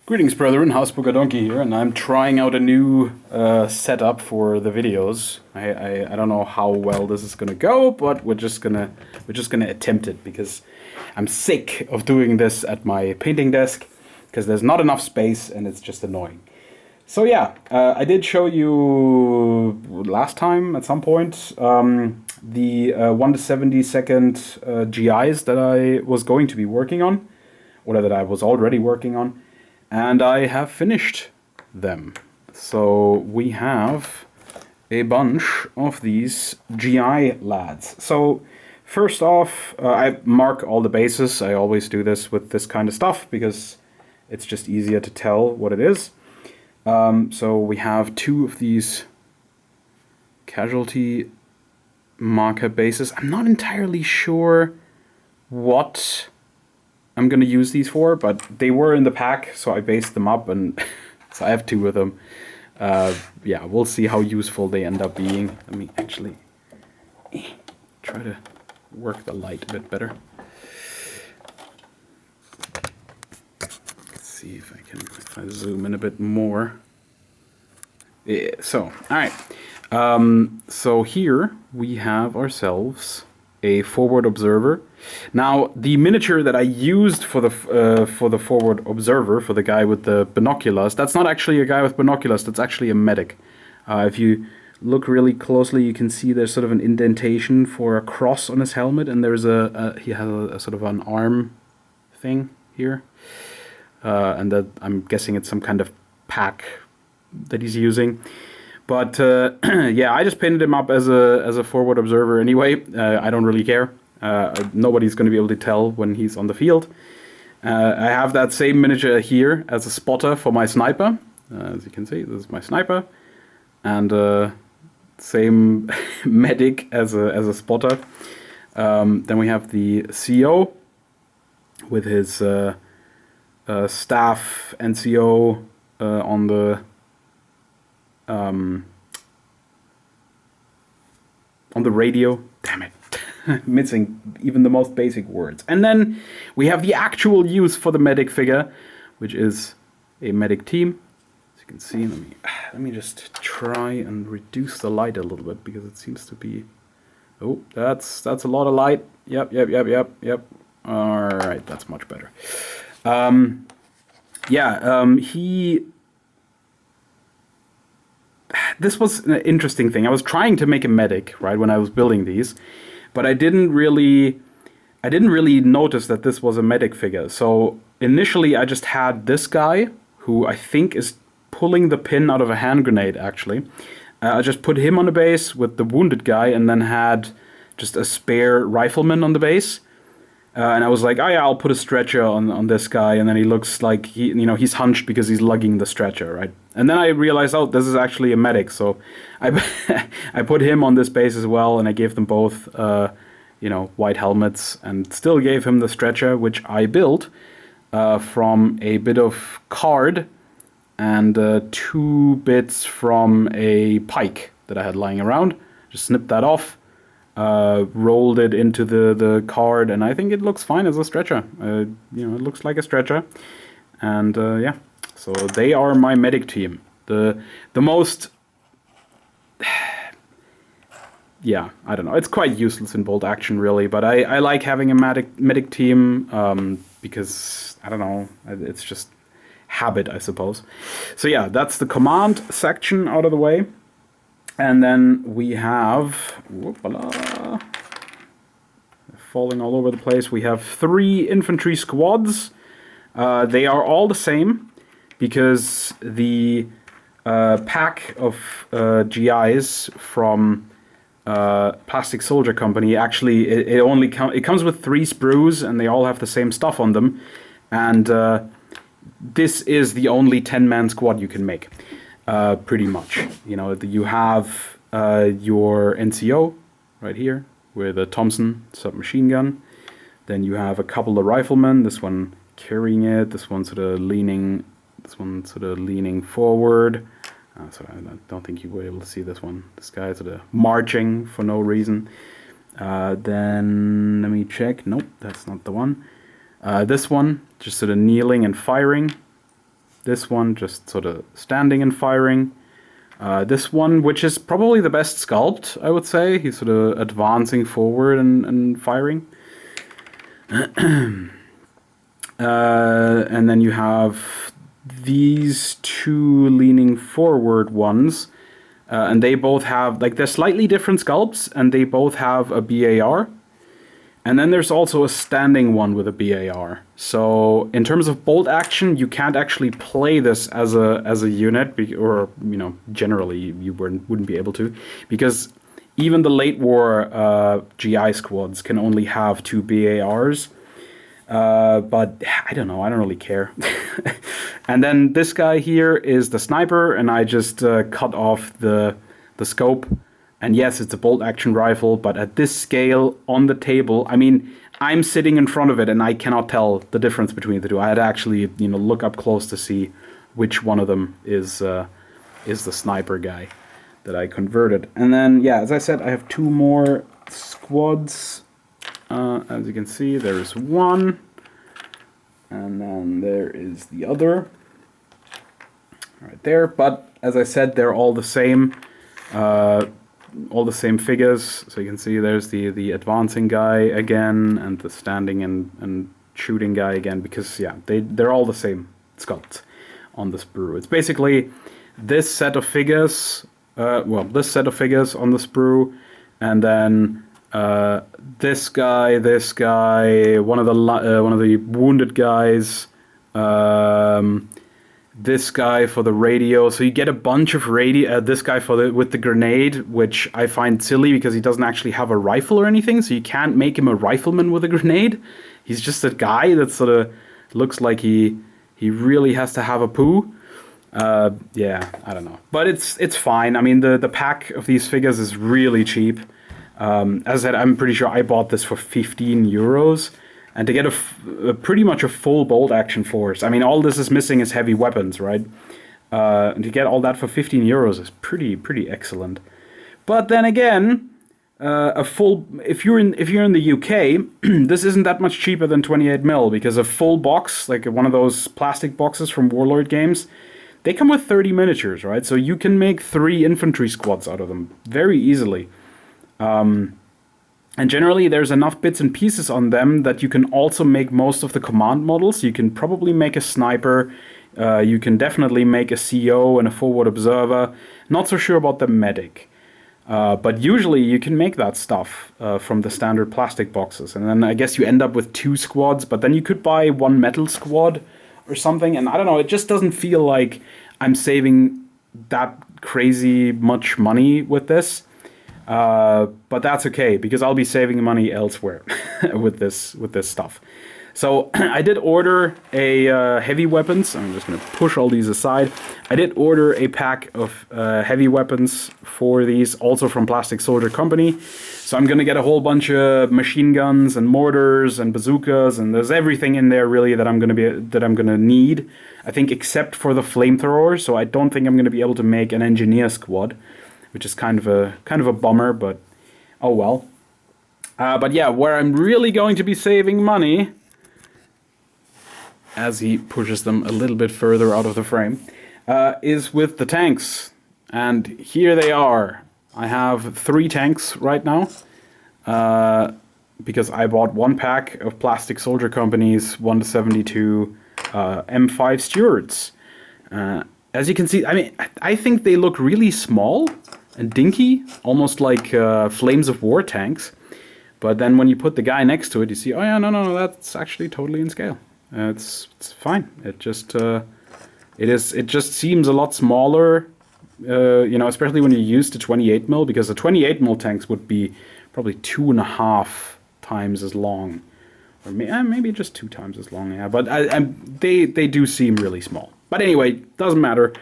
Greetings, brethren. Housebooker Donkey here, and I'm trying out a new setup for the videos. I don't know how well this is gonna go, but we're just gonna attempt it because I'm sick of doing this at my painting desk because there's not enough space and it's just annoying. So yeah, I did show you last time at some point the 1 to 72nd GIs that I was going to be working on, or that I was already working on. And I have finished them. So we have a bunch of these GI lads. So first off, I mark all the bases. I always do this with this kind of stuff because it's just easier to tell what it is. So we have two of these casualty marker bases. I'm not entirely sure what I'm going to use these for, but they were in the pack, so I based them up, and so I have two of them. Yeah, we'll see how useful they end up being. Let me actually try to work the light a bit better. Let's see if I zoom in a bit more. Yeah, so, alright. So here we have ourselves a forward observer. Now, the miniature that I used for the forward observer, for the guy with the binoculars, that's not actually a guy with binoculars, that's actually a medic. If you look really closely, you can see there's sort of an indentation for a cross on his helmet, and there's he has a sort of an arm thing here. And that, I'm guessing it's some kind of pack that he's using. But yeah, I just painted him up as a forward observer anyway. I don't really care. Nobody's going to be able to tell when he's on the field. I have that same miniature here as a spotter for my sniper. As you can see, this is my sniper. And same medic as a spotter. Then we have the CO with his staff NCO on the radio. Damn it. Missing even the most basic words. And then we have the actual use for the medic figure, which is a medic team. As you can see, let me just try and reduce the light a little bit because it seems to be... Oh, that's a lot of light. Yep. All right, that's much better. This was an interesting thing. I was trying to make a medic, right, when I was building these, but I didn't really notice that this was a medic figure. So initially I just had this guy, who I think is pulling the pin out of a hand grenade, actually. I just put him on the base with the wounded guy, and then had just a spare rifleman on the base. And I was like, oh yeah, I'll put a stretcher on this guy, and then he looks like he's hunched because he's lugging the stretcher, right? And then I realized, oh, this is actually a medic, so I put him on this base as well, and I gave them both, white helmets, and still gave him the stretcher, which I built from a bit of card and 2 bits from a pike that I had lying around. Just snipped that off. Rolled it into the card, and I think it looks fine as a stretcher. It looks like a stretcher, and yeah. So they are my medic team. The most, yeah, I don't know. It's quite useless in bolt action, really, but I like having a medic team because I don't know. It's just habit, I suppose. So yeah, that's the command section out of the way. And then we have, whoop-a-la, falling all over the place, we have 3 infantry squads. They are all the same, because the pack of GIs from Plastic Soldier Company, actually, it comes with 3 sprues, and they all have the same stuff on them. And this is the only 10-man squad you can make. Pretty much, you have your NCO right here with a Thompson submachine gun. Then you have a couple of riflemen. This one carrying it. This one sort of leaning. This one sort of leaning forward. So I don't think you were able to see this one. This guy sort of marching for no reason. Then let me check. Nope, that's not the one. This one just sort of kneeling and firing. This one just sort of standing and firing. This one, which is probably the best sculpt, I would say. He's sort of advancing forward and firing. And then you have these two leaning forward ones. And they both have, like, they're slightly different sculpts, and they both have a BAR. And then there's also a standing one with a BAR. So in terms of bolt action, you can't actually play this as a unit, or generally you wouldn't be able to, because even the late war GI squads can only have 2 BARs. But I don't know, I don't really care. And then this guy here is the sniper, and I just cut off the scope. And yes, it's a bolt action rifle, but at this scale on the table, I mean, I'm sitting in front of it and I cannot tell the difference between the two. I had to actually, look up close to see which one of them is the sniper guy that I converted. And then, yeah, as I said, I have 2 more squads. As you can see, there is one, and then there is the other right there. But as I said, they're all the same. All the same figures, so you can see there's the advancing guy again, and the standing and shooting guy again, because yeah, they're all the same sculpt on this sprue. It's basically this set of figures, this set of figures on the sprue, and then this guy, one of the wounded guys, this guy for the radio. So you get a bunch of radio. This guy with the grenade, which I find silly because he doesn't actually have a rifle or anything. So you can't make him a rifleman with a grenade. He's just a guy that sort of looks like he really has to have a poo. Yeah, I don't know, but it's fine. I mean, the pack of these figures is really cheap. As I said, I'm pretty sure I bought this for 15 euros. And to get pretty much a full bolt action force, I mean, all this is missing is heavy weapons, right? And to get all that for 15 euros is pretty excellent. But then again, if you're in the UK, this isn't that much cheaper than 28 mil, because a full box, like one of those plastic boxes from Warlord Games, they come with 30 miniatures, right? So you can make 3 infantry squads out of them very easily. And generally, there's enough bits and pieces on them that you can also make most of the command models. You can probably make a sniper. You can definitely make a CO and a forward observer. Not so sure about the medic. But usually you can make that stuff from the standard plastic boxes. And then I guess you end up with 2 squads, but then you could buy 1 metal squad or something. And I don't know, it just doesn't feel like I'm saving that crazy much money with this. But that's okay, because I'll be saving money elsewhere with this stuff. So I did order a heavy weapons. I'm just going to push all these aside. I did order a pack of heavy weapons for these, also from Plastic Soldier Company. So I'm going to get a whole bunch of machine guns and mortars and bazookas, and there's everything in there really that I'm going to need. I think except for the flamethrower. So I don't think I'm going to be able to make an engineer squad, which is kind of a bummer, but oh well. But yeah, where I'm really going to be saving money, as he pushes them a little bit further out of the frame, is with the tanks. And here they are. I have 3 tanks right now, because I bought 1 pack of Plastic Soldier Company's 1-72 M5 Stewards. As you can see, I mean, I think they look really small and dinky, almost like Flames of War tanks. But then when you put the guy next to it, you see, oh yeah, no, that's actually totally in scale. It's fine. It just seems a lot smaller, especially when you're used to 28 mil, because the 28 mil tanks would be probably 2.5 times as long, or maybe just 2 times as long. Yeah, but they do seem really small. But anyway, doesn't matter.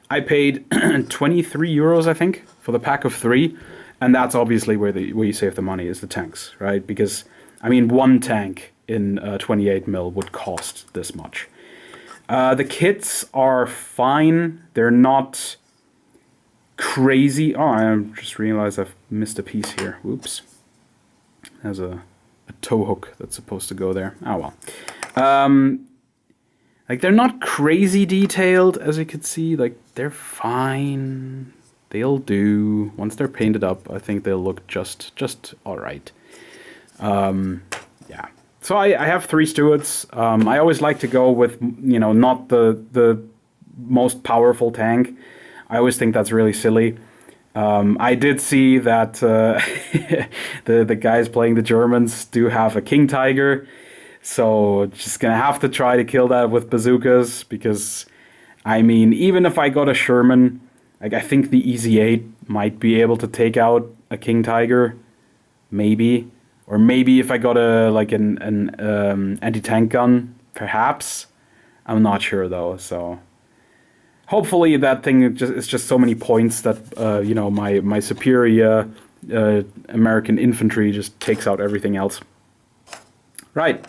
I paid 23 euros, I think, for the pack of 3, and that's obviously where you save the money, is the tanks, right? Because I mean, 1 tank in 28 mil would cost this much. The kits are fine. They're not crazy. Oh, I just realized I've missed a piece here. Whoops. There's a tow hook that's supposed to go there. Oh well. Like, they're not crazy detailed, as you can see. Like, they're fine. They'll do. Once they're painted up, I think they'll look just all right. Yeah. So I have 3 Stuarts. I always like to go with, not the most powerful tank. I always think that's really silly. I did see that the guys playing the Germans do have a King Tiger. So just gonna have to try to kill that with bazookas, because, I mean, even if I got a Sherman, like, I think the EZ8 might be able to take out a King Tiger, maybe, or maybe if I got an anti-tank gun, perhaps. I'm not sure though. So hopefully that thing is just so many points that my superior American infantry just takes out everything else. Right.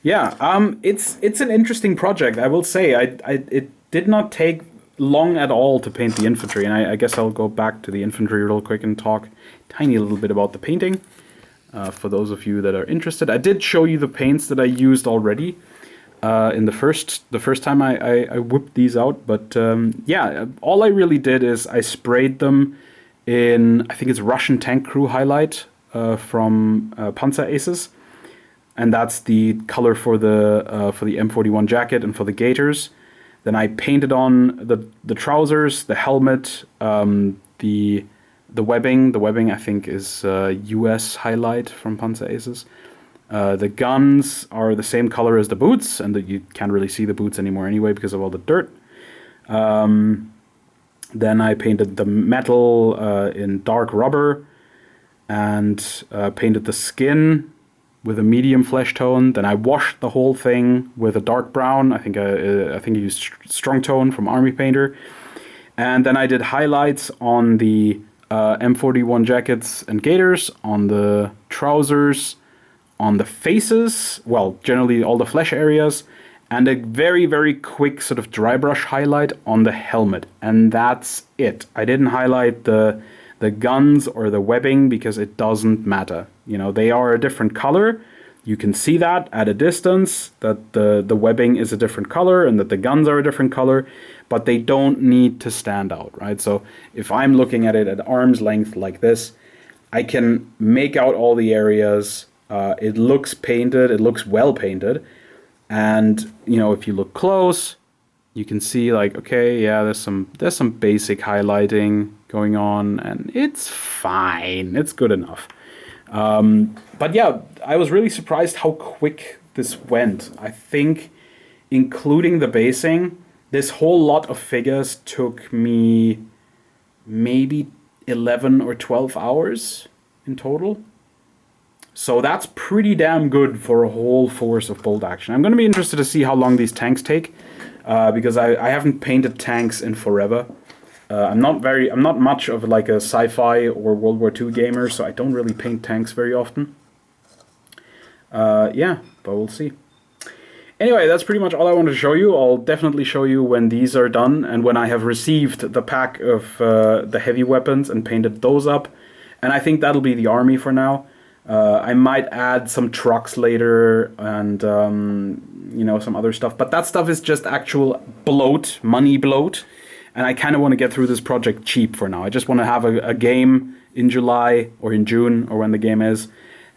Yeah, it's an interesting project, I will say. It did not take long at all to paint the infantry, and I guess I'll go back to the infantry real quick and talk tiny little bit about the painting, for those of you that are interested. I did show you the paints that I used already in the first time I whipped these out, but yeah, all I really did is I sprayed them in, I think it's Russian Tank Crew Highlight from Panzer Aces. And that's the color for the M41 jacket and for the gaiters. Then I painted on the trousers, the helmet, the webbing. The webbing, I think, is US Highlight from Panzer Aces. The guns are the same color as the boots, and you can't really see the boots anymore anyway because of all the dirt. Then I painted the metal in dark rubber, and painted the skin with a medium flesh tone. Then I washed the whole thing with a dark brown. I think I used Strong Tone from Army Painter. And then I did highlights on the M41 jackets and gaiters, on the trousers, on the faces, well, generally all the flesh areas, and a very, very quick sort of dry brush highlight on the helmet. And that's it. I didn't highlight the guns or the webbing because it doesn't matter. They are a different color. You can see that at a distance, that the webbing is a different color and that the guns are a different color, but they don't need to stand out, right? So if I'm looking at it at arm's length like this, I can make out all the areas. It looks painted, it looks well painted. And, if you look close, you can see like, okay, yeah, there's some basic highlighting going on, and it's fine. It's good enough. But yeah, I was really surprised how quick this went. I think, including the basing, this whole lot of figures took me maybe 11 or 12 hours in total. So that's pretty damn good for a whole force of bolt action. I'm going to be interested to see how long these tanks take, because I haven't painted tanks in forever. I'm not much of like a sci-fi or World War II gamer, so I don't really paint tanks very often. Yeah, but we'll see. Anyway, that's pretty much all I wanted to show you. I'll definitely show you when these are done and when I have received the pack of the heavy weapons and painted those up. And I think that'll be the army for now. I might add some trucks later and some other stuff, but that stuff is just actual bloat, money bloat. And I kind of want to get through this project cheap for now. I just want to have a game in July or in June or when the game is.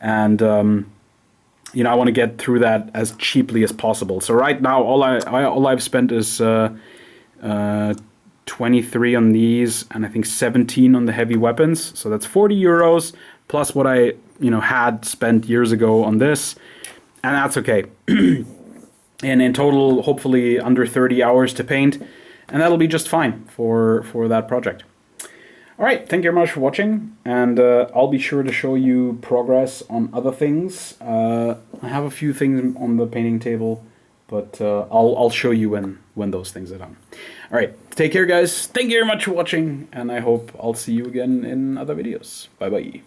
And, I want to get through that as cheaply as possible. So right now, all I've spent is 23 on these and I think 17 on the heavy weapons. So that's 40 euros plus what I, had spent years ago on this. And that's okay. And in total, hopefully under 30 hours to paint. And that'll be just fine for that project. All right, thank you very much for watching, and I'll be sure to show you progress on other things. I have a few things on the painting table, but I'll show you when those things are done. All right, take care, guys. Thank you very much for watching, and I hope I'll see you again in other videos. Bye-bye.